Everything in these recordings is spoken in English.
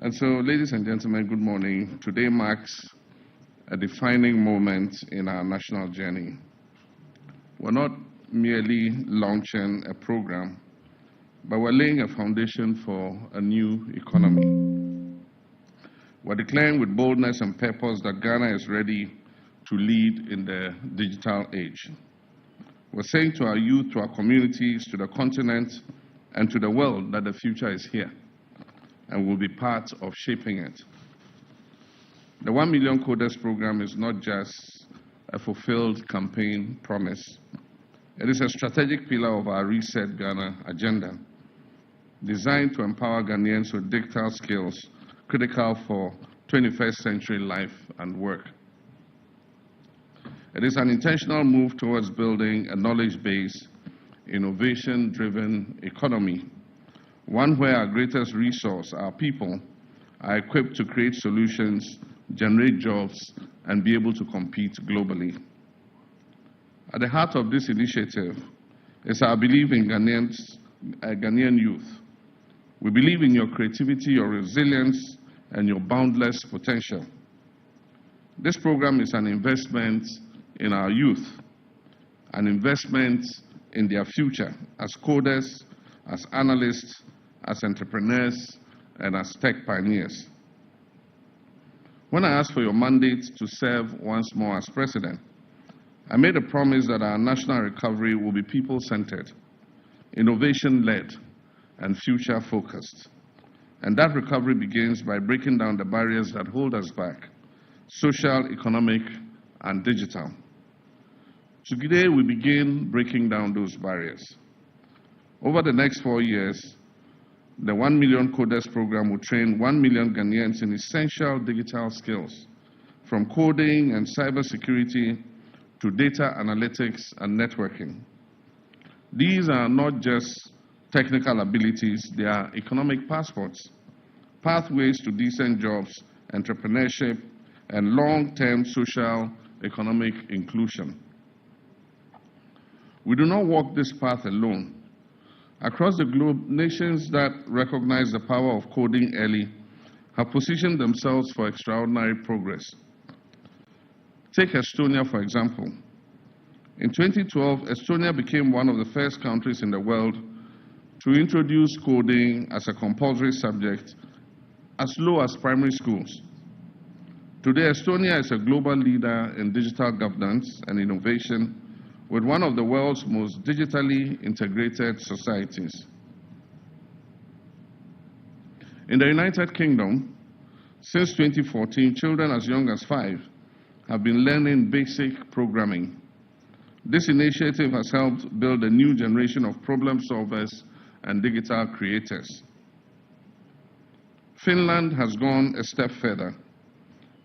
And so, ladies and gentlemen, good morning. Today marks a defining moment in our national journey. We're not merely launching a program, but we're laying a foundation for a new economy. We're declaring with boldness and purpose that Ghana is ready to lead in the digital age. We're saying to our youth, to our communities, to the continent, and to the world that the future is here and will be part of shaping it. The 1 Million Coders program is not just a fulfilled campaign promise. It is a strategic pillar of our Reset Ghana agenda, designed to empower Ghanaians with digital skills critical for 21st century life and work. It is an intentional move towards building a knowledge-based, innovation-driven economy, one where our greatest resource, our people, are equipped to create solutions, generate jobs, and be able to compete globally. At the heart of this initiative is our belief in Ghanaian youth. We believe in your creativity, your resilience, and your boundless potential. This program is an investment in our youth, an investment in their future as coders, as analysts, as entrepreneurs, and as tech pioneers. When I asked for your mandate to serve once more as president, I made a promise that our national recovery will be people-centered, innovation-led, and future-focused. And that recovery begins by breaking down the barriers that hold us back, social, economic, and digital. Today, we begin breaking down those barriers. Over the next 4 years, the 1 Million Coders program will train 1 million Ghanaians in essential digital skills, from coding and cybersecurity to data analytics and networking. These are not just technical abilities, they are economic passports, pathways to decent jobs, entrepreneurship, and long-term social economic inclusion. We do not walk this path alone. Across the globe, nations that recognize the power of coding early have positioned themselves for extraordinary progress. Take Estonia, for example. In 2012, Estonia became one of the first countries in the world to introduce coding as a compulsory subject as low as primary schools. Today, Estonia is a global leader in digital governance and innovation, with one of the world's most digitally integrated societies. In the United Kingdom, since 2014, children as young as 5 have been learning basic programming. This initiative has helped build a new generation of problem solvers and digital creators. Finland has gone a step further,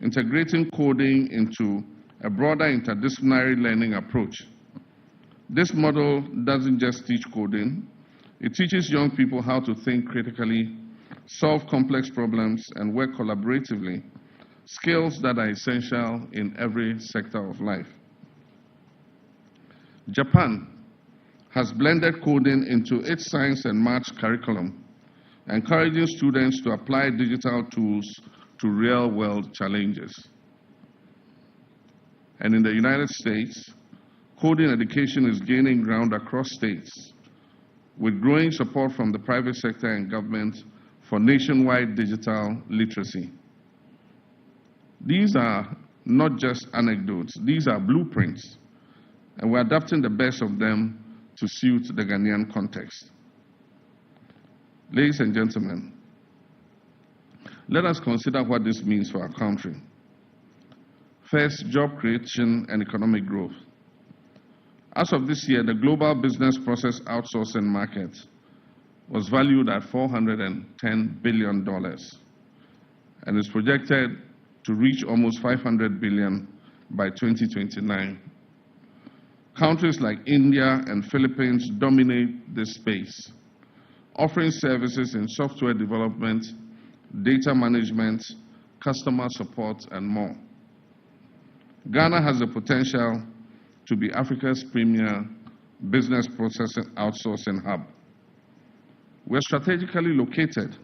integrating coding into a broader interdisciplinary learning approach. This model doesn't just teach coding, it teaches young people how to think critically, solve complex problems, and work collaboratively, skills that are essential in every sector of life. Japan has blended coding into its science and maths curriculum, encouraging students to apply digital tools to real-world challenges. And in the United States, coding education is gaining ground across states, with growing support from the private sector and government for nationwide digital literacy. These are not just anecdotes, these are blueprints, and we're adapting the best of them to suit the Ghanaian context. Ladies and gentlemen, let us consider what this means for our country. First, job creation and economic growth. As of this year, the global business process outsourcing market was valued at $410 billion and is projected to reach almost $500 billion by 2029. Countries like India and Philippines dominate this space, offering services in software development, data management, customer support, and more. Ghana has the potential to be Africa's premier business process outsourcing hub. We're strategically located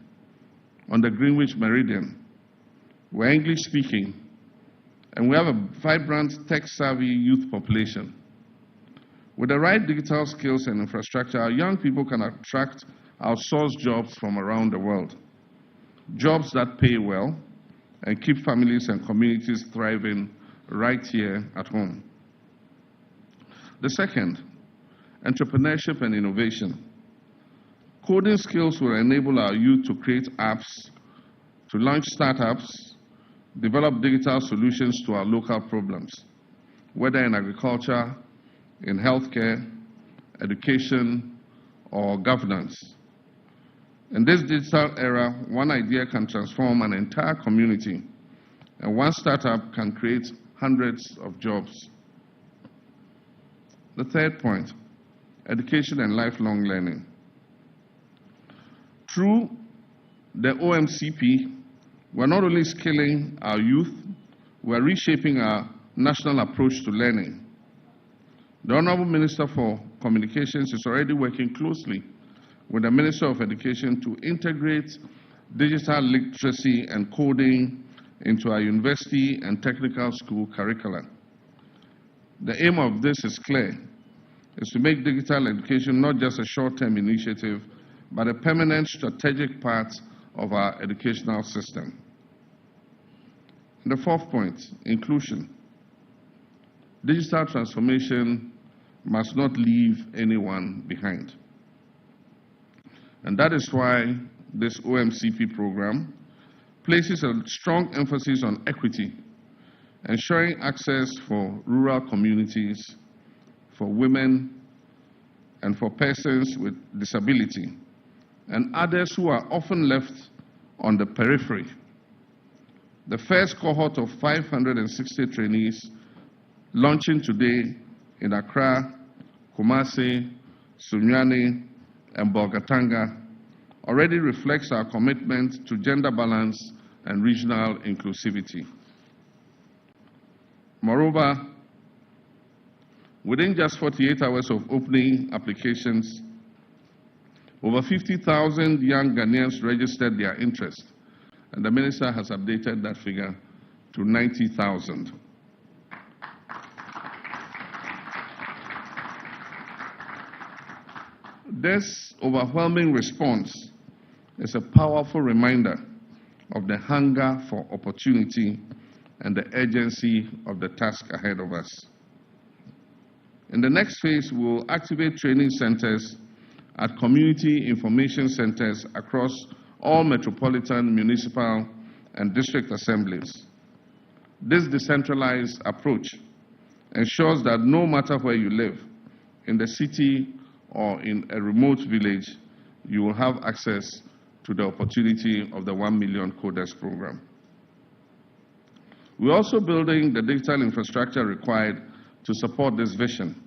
on the Greenwich Meridian. We're English speaking, and we have a vibrant tech-savvy youth population. With the right digital skills and infrastructure, our young people can attract outsourced jobs from around the world, jobs that pay well and keep families and communities thriving right here at home. The second, entrepreneurship and innovation. Coding skills will enable our youth to create apps, to launch startups, develop digital solutions to our local problems, whether in agriculture, in healthcare, education, or governance. In this digital era, one idea can transform an entire community, and one startup can create hundreds of jobs. The third point, education and lifelong learning. Through the OMCP, we're not only skilling our youth, we're reshaping our national approach to learning. The Honorable Minister for Communications is already working closely with the Minister of Education to integrate digital literacy and coding into our university and technical school curricula. The aim of this is clear, is to make digital education not just a short-term initiative, but a permanent strategic part of our educational system. And the fourth point, inclusion. Digital transformation must not leave anyone behind. And that is why this OMCP program places a strong emphasis on equity, ensuring access for rural communities, for women, and for persons with disability, and others who are often left on the periphery. The first cohort of 560 trainees launching today in Accra, Kumasi, Sunyani, and Bolgatanga already reflects our commitment to gender balance and regional inclusivity. Moreover, within just 48 hours of opening applications, over 50,000 young Ghanaians registered their interest, and the Minister has updated that figure to 90,000. This overwhelming response is a powerful reminder of the hunger for opportunity and the urgency of the task ahead of us. In the next phase, we will activate training centers at community information centers across all metropolitan, municipal, and district assemblies. This decentralized approach ensures that no matter where you live, in the city or in a remote village, you will have access to the opportunity of the 1 Million Coders program. We're also building the digital infrastructure required to support this vision,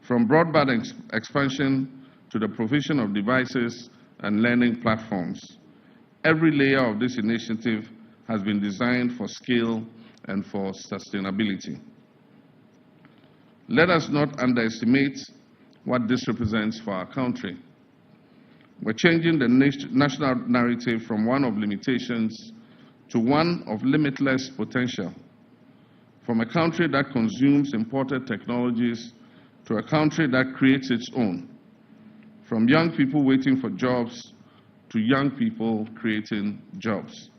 from broadband expansion to the provision of devices and learning platforms. Every layer of this initiative has been designed for scale and for sustainability. Let us not underestimate what this represents for our country. We're changing the national narrative from one of limitations to one of limitless potential, from a country that consumes imported technologies to a country that creates its own, from young people waiting for jobs to young people creating jobs.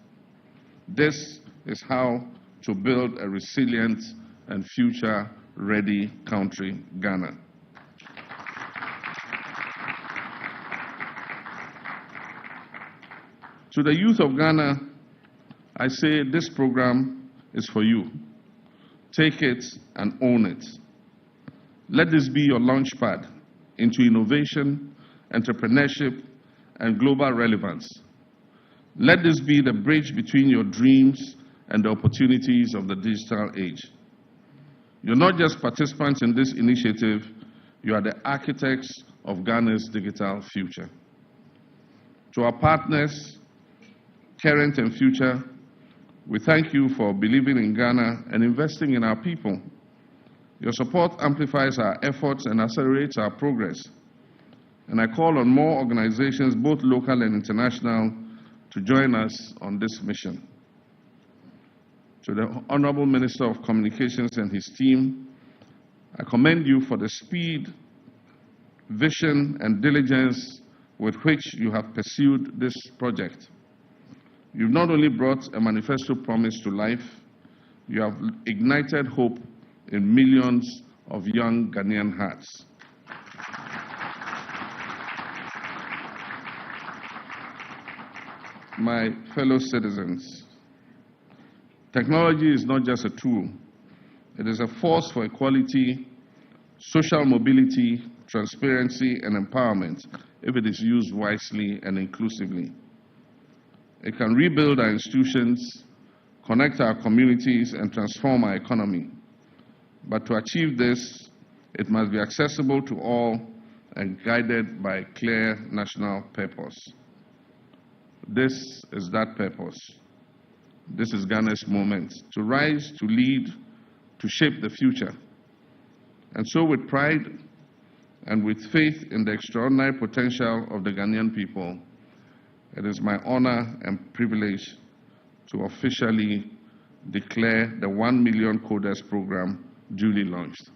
This is how to build a resilient and future-ready country, Ghana. To the youth of Ghana, I say this program is for you. Take it and own it. Let this be your launchpad into innovation, entrepreneurship, and global relevance. Let this be the bridge between your dreams and the opportunities of the digital age. You're not just participants in this initiative, you are the architects of Ghana's digital future. To our partners, current and future, we thank you for believing in Ghana and investing in our people. Your support amplifies our efforts and accelerates our progress. And I call on more organizations, both local and international, to join us on this mission. To the Honorable Minister of Communications and his team, I commend you for the speed, vision, and diligence with which you have pursued this project. You've not only brought a manifesto promise to life, you have ignited hope in millions of young Ghanaian hearts. My fellow citizens, technology is not just a tool. It is a force for equality, social mobility, transparency, and empowerment if it is used wisely and inclusively. It can rebuild our institutions, connect our communities, and transform our economy. But to achieve this, it must be accessible to all and guided by a clear national purpose. This is that purpose. This is Ghana's moment to rise, to lead, to shape the future. And so with pride and with faith in the extraordinary potential of the Ghanaian people, it is my honor and privilege to officially declare the 1 Million Coders program duly launched.